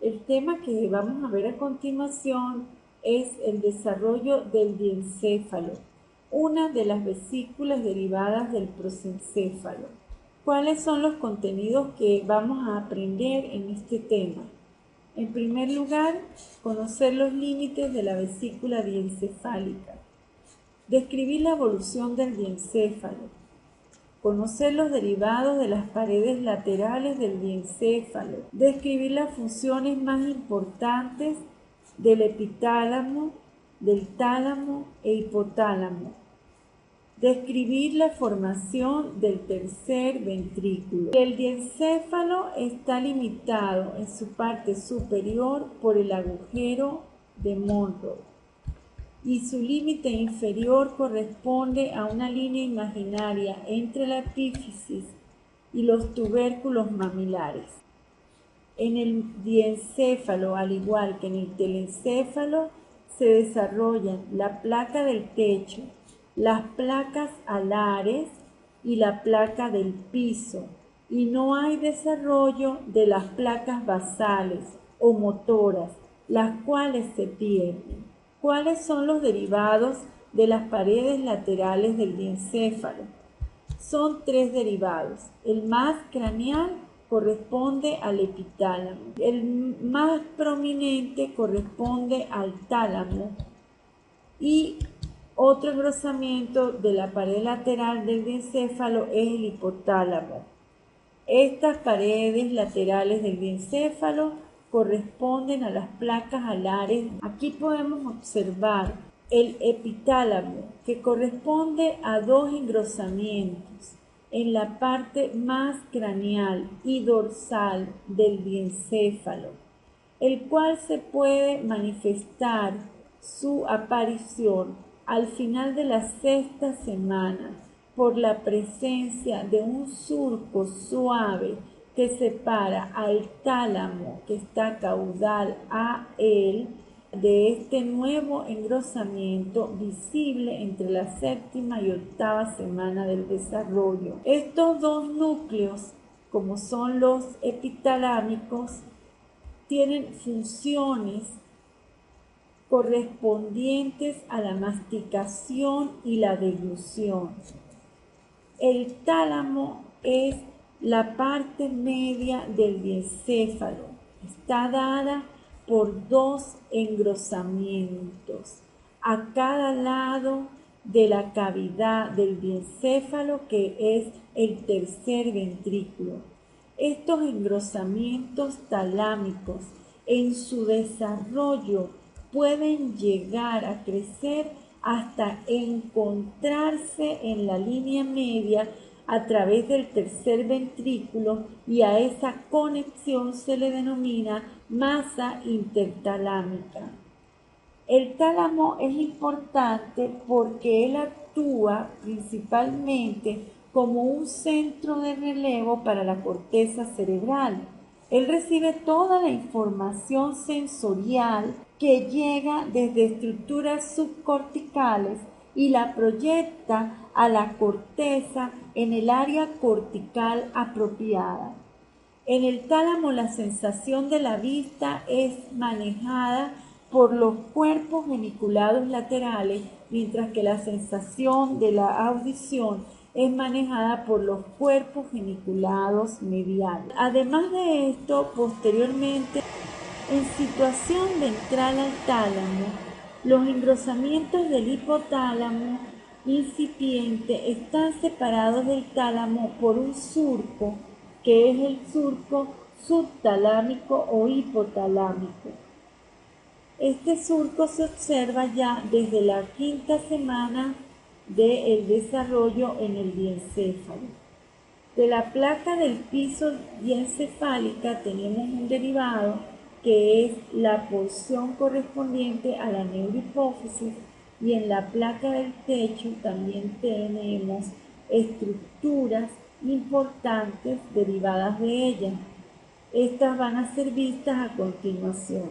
El tema que vamos a ver a continuación es el desarrollo del diencéfalo, una de las vesículas derivadas del prosencéfalo. ¿Cuáles son los contenidos que vamos a aprender en este tema? En primer lugar, conocer los límites de la vesícula diencefálica. Describir la evolución del diencéfalo. Conocer los derivados de las paredes laterales del diencéfalo. Describir las funciones más importantes del epitálamo, del tálamo e hipotálamo. Describir la formación del tercer ventrículo. El diencéfalo está limitado en su parte superior por el agujero de Monro y su límite inferior corresponde a una línea imaginaria entre la epífisis y los tubérculos mamilares. En el diencéfalo, al igual que en el telencéfalo, se desarrollan la placa del techo, las placas alares y la placa del piso, y no hay desarrollo de las placas basales o motoras, las cuales se pierden. ¿Cuáles son los derivados de las paredes laterales del diencéfalo? Son tres derivados. El más craneal corresponde al epitálamo. El más prominente corresponde al tálamo. Y otro engrosamiento de la pared lateral del diencéfalo es el hipotálamo. Estas paredes laterales del diencéfalo corresponden a las placas alares. Aquí podemos observar el epitálamo, que corresponde a dos engrosamientos en la parte más craneal y dorsal del diencéfalo, el cual se puede manifestar su aparición al final de la sexta semana por la presencia de un surco suave que separa al tálamo, que está caudal a él, de este nuevo engrosamiento visible entre la séptima y octava semana del desarrollo. Estos dos núcleos, como son los epitalámicos, tienen funciones correspondientes a la masticación y la deglución. El tálamo es la parte media del diencéfalo. Está dada por dos engrosamientos a cada lado de la cavidad del diencéfalo, que es el tercer ventrículo. Estos engrosamientos talámicos en su desarrollo pueden llegar a crecer hasta encontrarse en la línea media a través del tercer ventrículo, y a esa conexión se le denomina masa intertalámica. El tálamo es importante porque él actúa principalmente como un centro de relevo para la corteza cerebral. Él recibe toda la información sensorial que llega desde estructuras subcorticales y la proyecta a la corteza en el área cortical apropiada. En el tálamo la sensación de la vista es manejada por los cuerpos geniculados laterales, mientras que la sensación de la audición es manejada por los cuerpos geniculados mediales. Además de esto, posteriormente, en situación ventral al tálamo, los engrosamientos del hipotálamo incipiente están separados del tálamo por un surco, que es el surco subtalámico o hipotalámico. Este surco se observa ya desde la quinta semana del desarrollo en el diencéfalo. De la placa del piso diencefálica tenemos un derivado que es la porción correspondiente a la neurohipófisis, y en la placa del techo también tenemos estructuras importantes derivadas de ella. Estas van a ser vistas a continuación.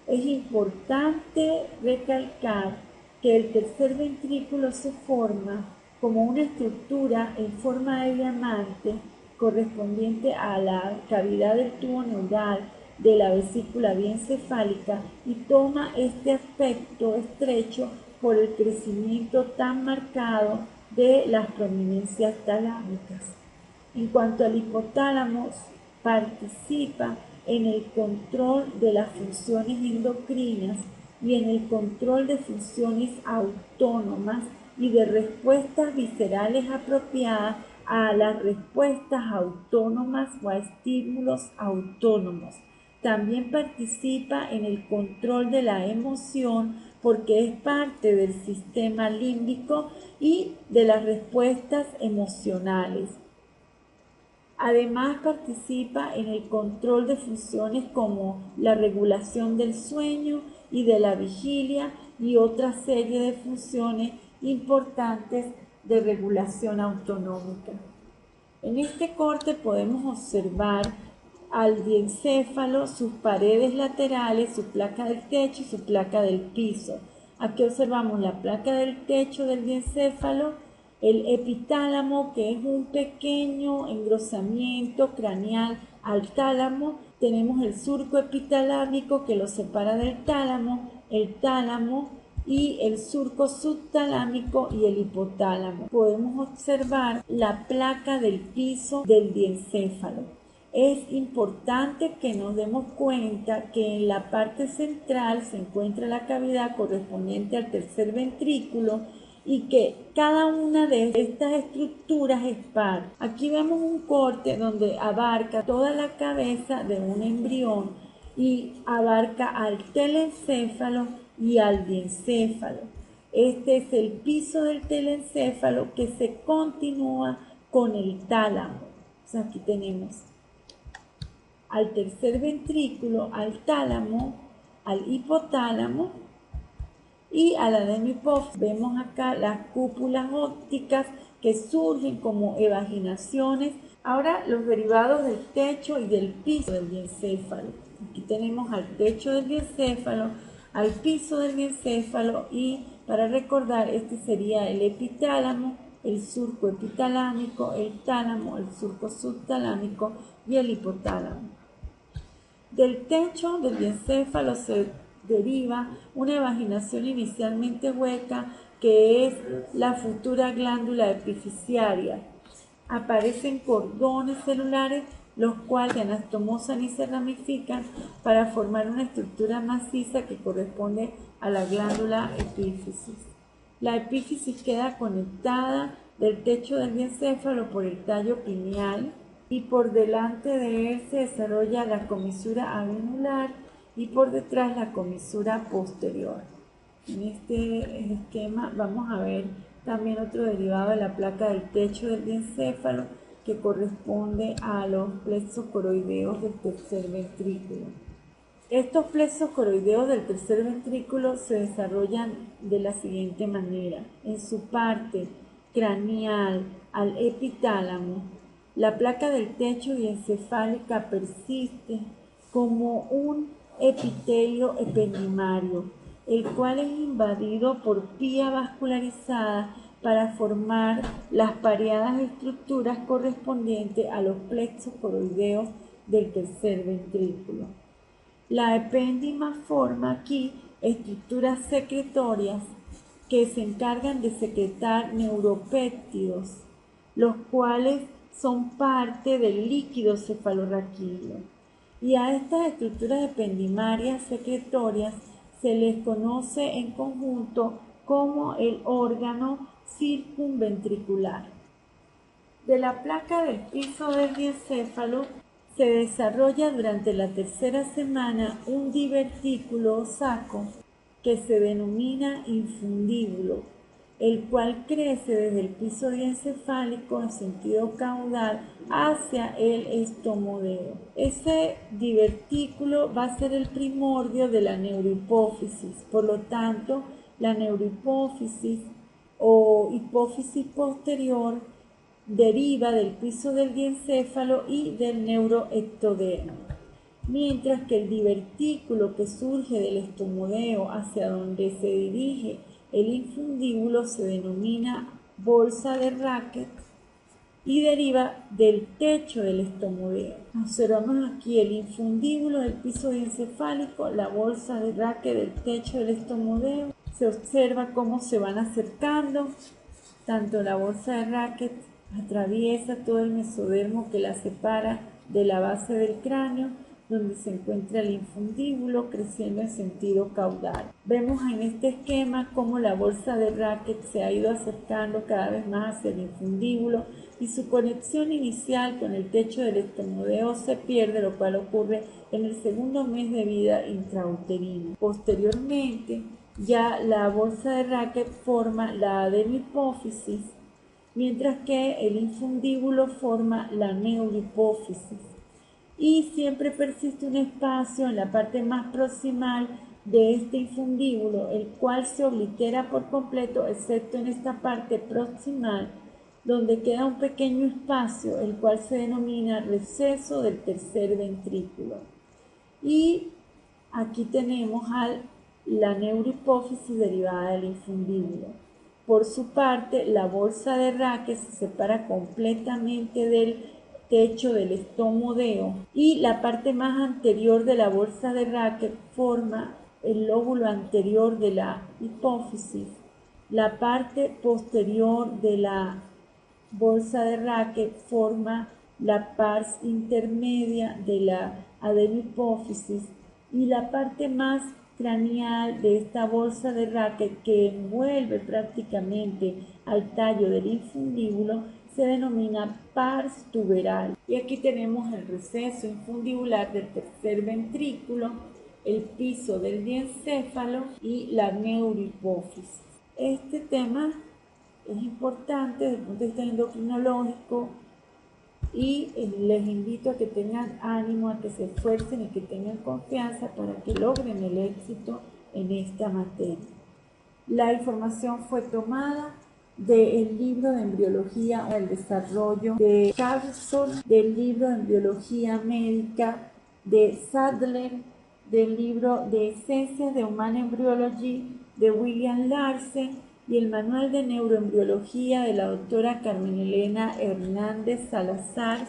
Es importante recalcar que el tercer ventrículo se forma como una estructura en forma de diamante correspondiente a la cavidad del tubo neural de la vesícula diencefálica y toma este aspecto estrecho por el crecimiento tan marcado de las prominencias talámicas. En cuanto al hipotálamo, participa en el control de las funciones endocrinas y en el control de funciones autónomas y de respuestas viscerales apropiadas a las respuestas autónomas o a estímulos autónomos. También participa en el control de la emoción porque es parte del sistema límbico y de las respuestas emocionales. Además participa en el control de funciones como la regulación del sueño y de la vigilia y otra serie de funciones importantes de regulación autonómica. En este corte podemos observar al diencéfalo, sus paredes laterales, su placa del techo y su placa del piso. Aquí observamos la placa del techo del diencéfalo, el epitálamo, que es un pequeño engrosamiento craneal al tálamo. Tenemos el surco epitalámico que lo separa del tálamo, el tálamo y el surco subtalámico y el hipotálamo. Podemos observar la placa del piso del diencéfalo. Es importante que nos demos cuenta que en la parte central se encuentra la cavidad correspondiente al tercer ventrículo y que cada una de estas estructuras es par. Aquí vemos un corte donde abarca toda la cabeza de un embrión y abarca al telencéfalo y al diencéfalo. Este es el piso del telencéfalo que se continúa con el tálamo. O sea, aquí tenemos al tercer ventrículo, al tálamo, al hipotálamo y a la adenohipófisis. Vemos acá las cúpulas ópticas que surgen como evaginaciones. Ahora los derivados del techo y del piso del diencéfalo. Aquí tenemos al techo del diencéfalo, al piso del diencéfalo y para recordar este sería el epitálamo, el surco epitalámico, el tálamo, el surco subtalámico y el hipotálamo. Del techo del diencéfalo se deriva una evaginación inicialmente hueca que es la futura glándula epifisiaria. Aparecen cordones celulares los cuales se anastomosan y se ramifican para formar una estructura maciza que corresponde a la glándula epífisis. La epífisis queda conectada del techo del diencéfalo por el tallo pineal y por delante de él se desarrolla la comisura avenular y por detrás la comisura posterior. En este esquema vamos a ver también otro derivado de la placa del techo del diencéfalo que corresponde a los plexos coroideos del tercer ventrículo. Estos plexos coroideos del tercer ventrículo se desarrollan de la siguiente manera. En su parte craneal al epitálamo, la placa del techo diencefálica persiste como un epitelio ependimario, el cual es invadido por pía vascularizada para formar las pareadas estructuras correspondientes a los plexos coroideos del tercer ventrículo. La epéndima forma aquí estructuras secretorias que se encargan de secretar neuropéptidos, los cuales son parte del líquido cefalorraquídeo. Y a estas estructuras ependimarias secretorias se les conoce en conjunto como el órgano circunventricular. De la placa del piso del diencéfalo se desarrolla durante la tercera semana un divertículo o saco que se denomina infundíbulo, el cual crece desde el piso diencefálico en sentido caudal hacia el estomodeo. Ese divertículo va a ser el primordio de la neurohipófisis, por lo tanto, la neurohipófisis o hipófisis posterior deriva del piso del diencéfalo y del neuroectodermo, mientras que el divertículo que surge del estomodeo hacia donde se dirige el infundíbulo se denomina bolsa de Racket y deriva del techo del estomodeo. Observamos aquí el infundíbulo del piso diencefálico, la bolsa de Racket del techo del estomodeo. Se observa cómo se van acercando, tanto la bolsa de Racket atraviesa todo el mesodermo que la separa de la base del cráneo, donde se encuentra el infundíbulo creciendo en sentido caudal. Vemos en este esquema cómo la bolsa de Racket se ha ido acercando cada vez más hacia el infundíbulo y su conexión inicial con el techo del estomodeo se pierde, lo cual ocurre en el segundo mes de vida intrauterino. Posteriormente, ya la bolsa de Racket forma la adenohipófisis, mientras que el infundíbulo forma la neurohipófisis. Y siempre persiste un espacio en la parte más proximal de este infundíbulo, el cual se oblitera por completo, excepto en esta parte proximal, donde queda un pequeño espacio, el cual se denomina receso del tercer ventrículo. Y aquí tenemos la neurohipófisis derivada del infundíbulo. Por su parte, la bolsa de Racket se separa completamente del techo del estomodeo y la parte más anterior de la bolsa de Racket forma el lóbulo anterior de la hipófisis. La parte posterior de la bolsa de Racket forma la pars intermedia de la adenohipófisis y la parte más craneal de esta bolsa de Racket, que envuelve prácticamente al tallo del infundíbulo, se denomina pars tuberal. Y aquí tenemos el receso infundibular del tercer ventrículo, el piso del diencéfalo y la neurohipófisis. Este tema es importante desde el punto de vista endocrinológico y les invito a que tengan ánimo, a que se esfuercen y que tengan confianza para que logren el éxito en esta materia. La información fue tomada del libro de embriología al desarrollo de Carlson, del libro de embriología médica de Sadler, del libro de Esencias de Human Embryology de William Larsen y el manual de neuroembriología de la doctora Carmen Elena Hernández Salazar.